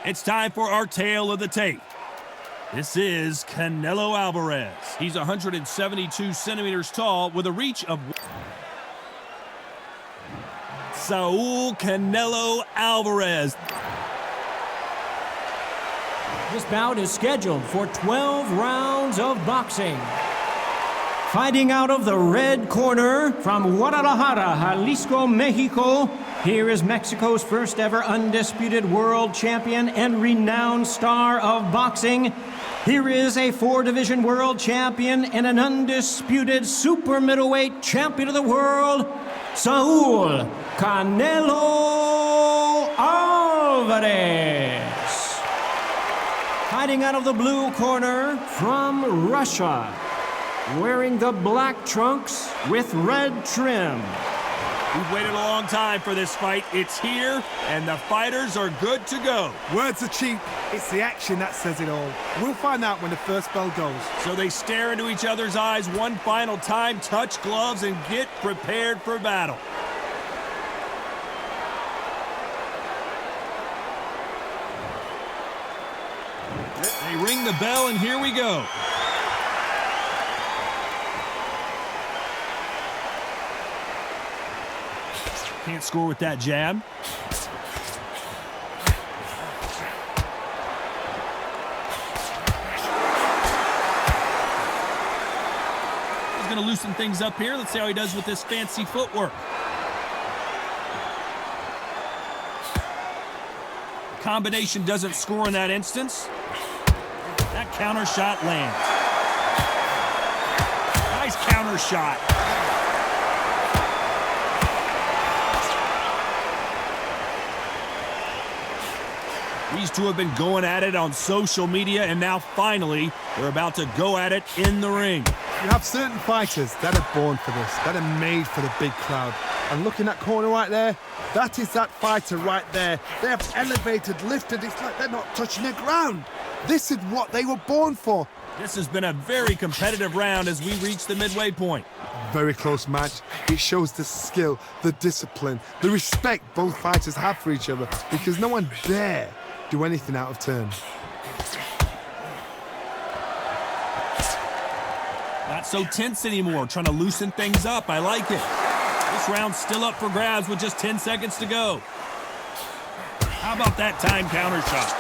It's time for our tale of the tape. This is Canelo Alvarez. He's 172 centimeters tall with a reach of Saul Canelo Alvarez. This bout is scheduled for 12 rounds of boxing. Fighting out of the red corner from Guadalajara, Jalisco, Mexico, here is Mexico's first ever undisputed world champion and renowned star of boxing. Here is a 4-division world champion and an undisputed super middleweight champion of the world, Saul Canelo Alvarez. Fighting out of the blue corner from Russia, wearing the black trunks with red trim. We've waited a long time for this fight. It's here, and the fighters are good to go. Words are cheap. It's the action that says it all. We'll find out when the first bell goes. So they stare into each other's eyes one final time, touch gloves, and get prepared for battle. They ring the bell, and here we go. Can't score with that jab. He's going to loosen things up here. Let's see how he does with this fancy footwork. Combination doesn't score in that instance. That counter shot lands. Nice counter shot. These two have been going at it on social media, and now finally they're about to go at it in the ring. You have certain fighters that are born for this, that are made for the big crowd. And look in that corner right there, that is that fighter right there. They have elevated, lifted, it's like they're not touching the ground. This is what they were born for. This has been a very competitive round as we reach the midway point. Very close match. It shows the skill, the discipline, the respect both fighters have for each other, because no one dare do anything out of turn. Not so tense anymore, trying to loosen things up. I like it. This round's still up for grabs with just 10 seconds to go. How about that time counter shot?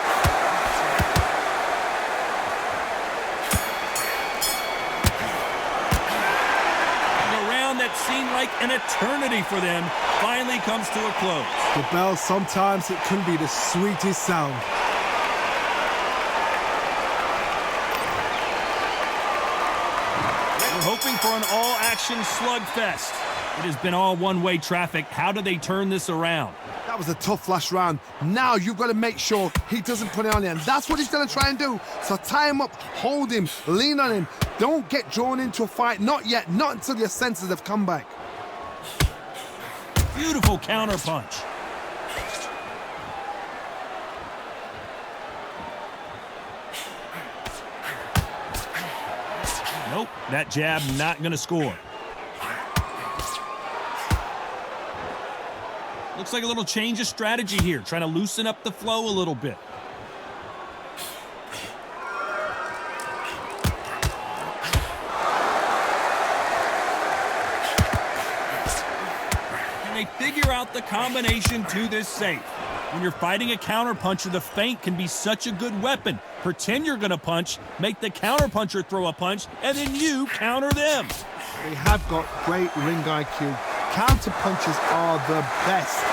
The round that seemed like an eternity for them finally comes to a close. The bell, sometimes it can be the sweetest sound. We're hoping for an all-action slugfest. It has been all one-way traffic. How do they turn this around? That was a tough last round. Now you've got to make sure he doesn't put it on you, and that's what he's going to try and do. So tie him up, hold him, lean on him. Don't get drawn into a fight. Not yet. Not until your senses have come back. Beautiful counter punch. Nope, that jab not going to score. Looks like a little change of strategy here, trying to loosen up the flow a little bit. Can they figure out the combination to this safe? When you're fighting a counterpuncher, the feint can be such a good weapon. Pretend you're going to punch, make the counterpuncher throw a punch, and then you counter them. They have got great ring IQ. Counter punches are the best.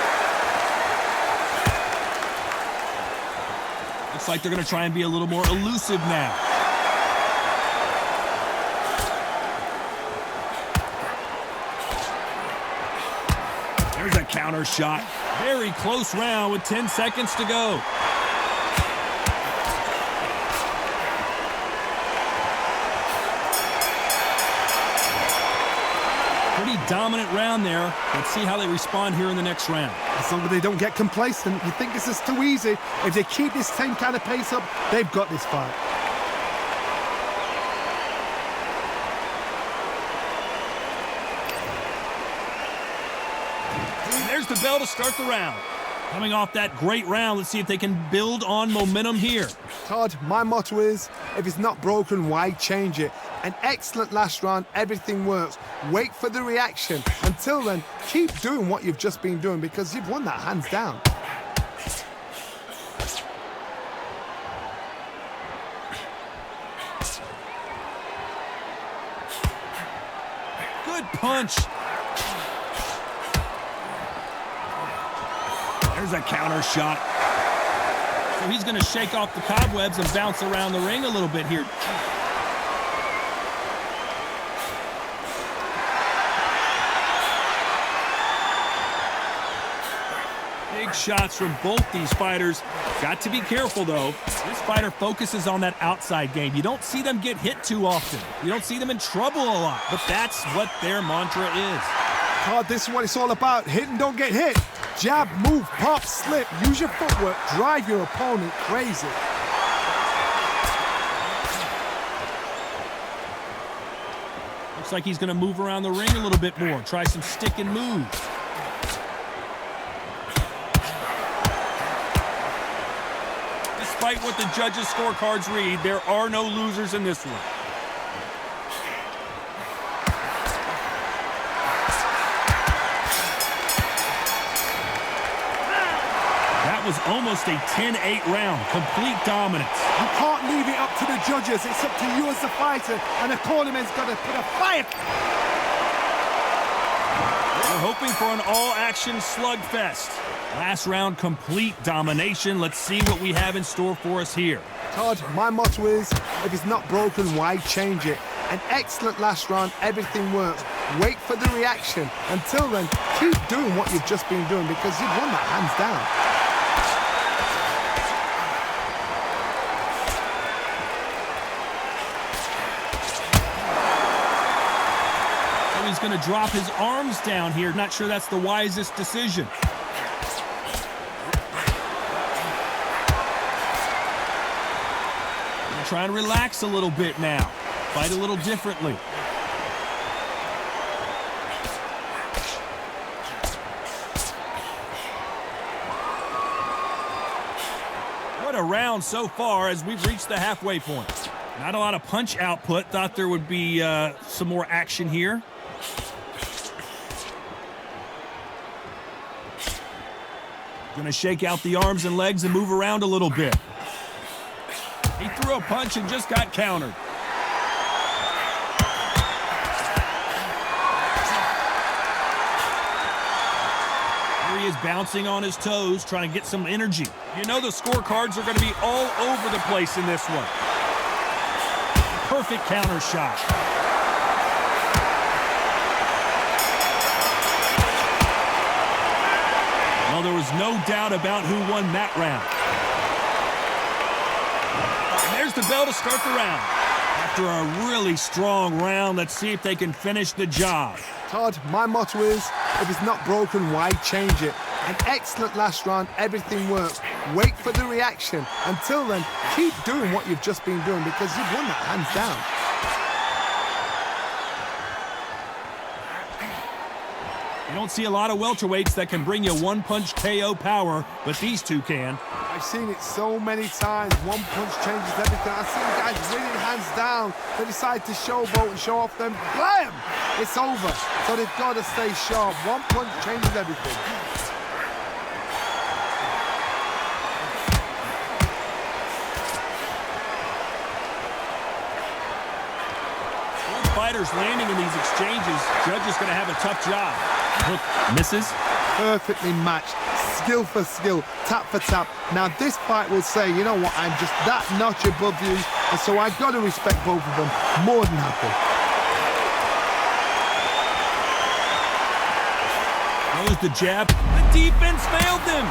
Looks like they're going to try and be a little more elusive now. There's a counter shot. Very close round with 10 seconds to go. Pretty dominant round there. Let's see how they respond here in the next round. As long as they don't get complacent, you think this is too easy. If they keep this same kind of pace up, they've got this fight. And there's the bell to start the round. Coming off that great round, let's see if they can build on momentum here. Todd, my motto is, if it's not broken, why change it? An excellent last round, everything works. Wait for the reaction. Until then, keep doing what you've just been doing because you've won that hands down. Good punch. There's a counter shot. So he's going to shake off the cobwebs and bounce around the ring a little bit here. Big shots from both these fighters. Got to be careful, though. This fighter focuses on that outside game. You don't see them get hit too often. You don't see them in trouble a lot. But that's what their mantra is. Todd, this is what it's all about. Hit and don't get hit. Jab, move, pop, slip. Use your footwork. Drive your opponent crazy. Looks like he's going to move around the ring a little bit more. Try some stick and moves. Despite what the judges' scorecards read, there are no losers in this one. That was almost a 10-8 round. Complete dominance. You can't leave it up to the judges. It's up to you as the fighter, and the cornerman's got to put a fight. We're hoping for an all-action slugfest. Last round, complete domination. Let's see what we have in store for us here. Todd, my motto is, if it's not broken, why change it? An excellent last round, everything works. Wait for the reaction. Until then, keep doing what you've just been doing because you've won that hands down. He's going to drop his arms down here. Not sure that's the wisest decision. Try and relax a little bit now. Fight a little differently. What a round so far as we've reached the halfway point. Not a lot of punch output. Thought there would be some more action here. Gonna shake out the arms and legs and move around a little bit. He threw a punch and just got countered. Here he is bouncing on his toes, trying to get some energy. You know the scorecards are going to be all over the place in this one. Perfect counter shot. Well, there was no doubt about who won that round. And there's the bell to start the round. After a really strong round, let's see if they can finish the job. Todd, my motto is, if it's not broken, why change it? An excellent last round, everything works. Wait for the reaction. Until then, keep doing what you've just been doing because you've won that hands down. You don't see a lot of welterweights that can bring you one-punch KO power, but these two can. I've seen it so many times. One punch changes everything. I've seen guys winning hands down. They decide to showboat and show off them. Blam! It's over. So they've got to stay sharp. One punch changes everything. Fighters landing in these exchanges, judge is going to have a tough job. Hook misses. Perfectly matched, skill for skill, tap for tap. Now this fight will say, you know what, I'm just that notch above you, and so I've got to respect both of them. More than happy. Goes the jab. The defense failed them.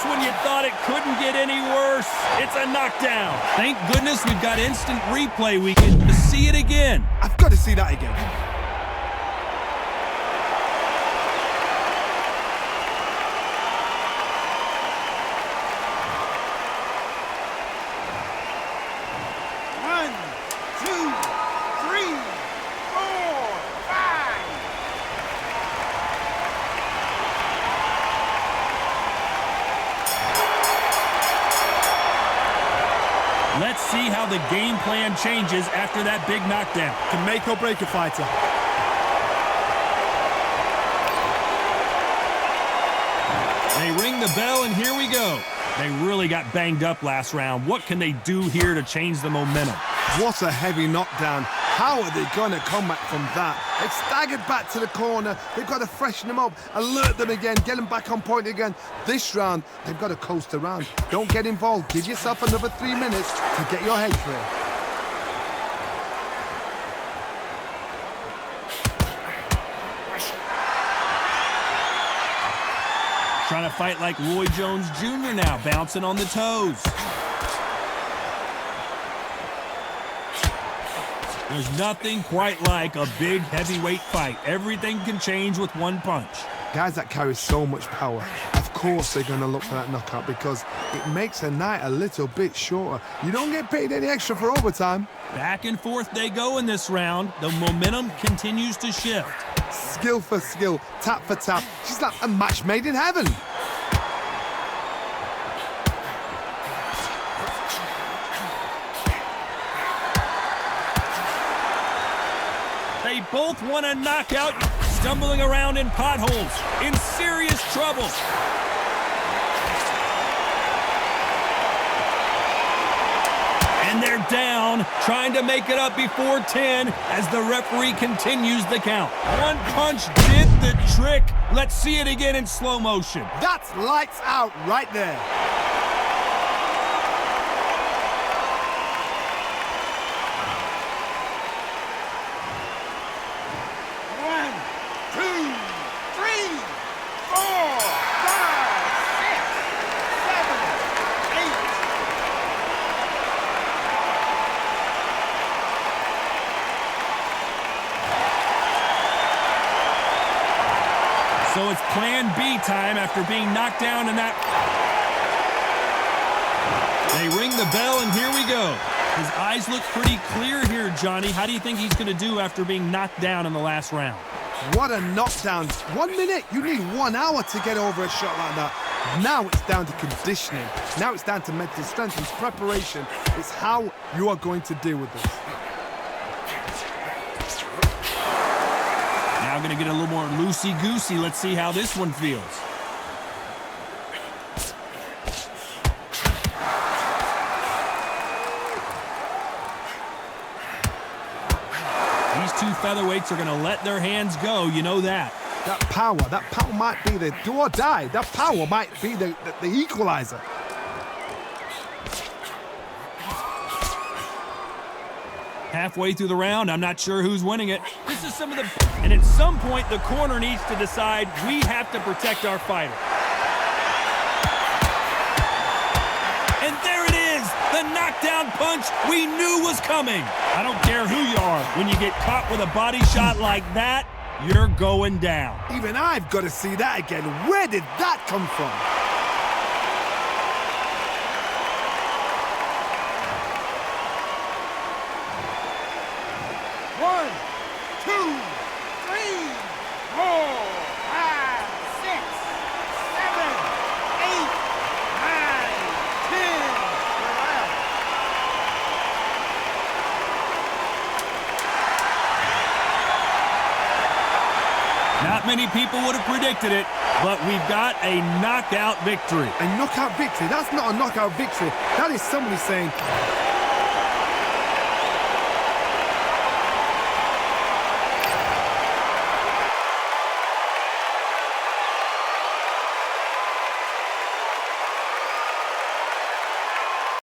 When you thought it couldn't get any worse, it's a knockdown. Thank goodness we've got instant replay. We can see it again. I've got to see that again. see how the game plan changes after that big knockdown. Can make or break a fighter. They ring the bell, and here we go. They really got banged up last round. What can they do here to change the momentum? What a heavy knockdown. How are they going to come back from that? They've staggered back to the corner. They've got to freshen them up, alert them again, get them back on point again. This round, they've got to coast around. Don't get involved. Give yourself another 3 minutes to get your head clear. Trying to fight like Roy Jones Jr. now, bouncing on the toes. There's nothing quite like a big heavyweight fight. Everything can change with one punch. Guys that carry so much power, of course they're going to look for that knockout because it makes a night a little bit shorter. You don't get paid any extra for overtime. Back and forth they go in this round. The momentum continues to shift. Skill for skill, tap for tap. She's like a match made in heaven. They both want a knockout, stumbling around in potholes, in serious trouble. And they're down, trying to make it up before 10 as the referee continues the count. One punch did the trick. Let's see it again in slow motion. That's lights out right there. So it's plan B time after being knocked down in that. They ring the bell, and here we go. His eyes look pretty clear here, Johnny. How do you think he's going to do after being knocked down in the last round? What a knockdown. 1 minute. You need 1 hour to get over a shot like that. Now it's down to conditioning. Now it's down to mental strength and preparation. It's how you are going to deal with this. Now going to get a little more loosey-goosey. Let's see how this one feels. These two featherweights are going to let their hands go. You know that. That power might be the do or die. That power might be the equalizer. Halfway through the round, I'm not sure who's winning it. This is some of the... And at some point, the corner needs to decide we have to protect our fighter. And there it is! The knockdown punch we knew was coming. I don't care who you are. When you get caught with a body shot like that, you're going down. Even I've got to see that again. Where did that come from? Not many people would have predicted it, but we've got a knockout victory. A knockout victory? That's not a knockout victory. That is somebody saying,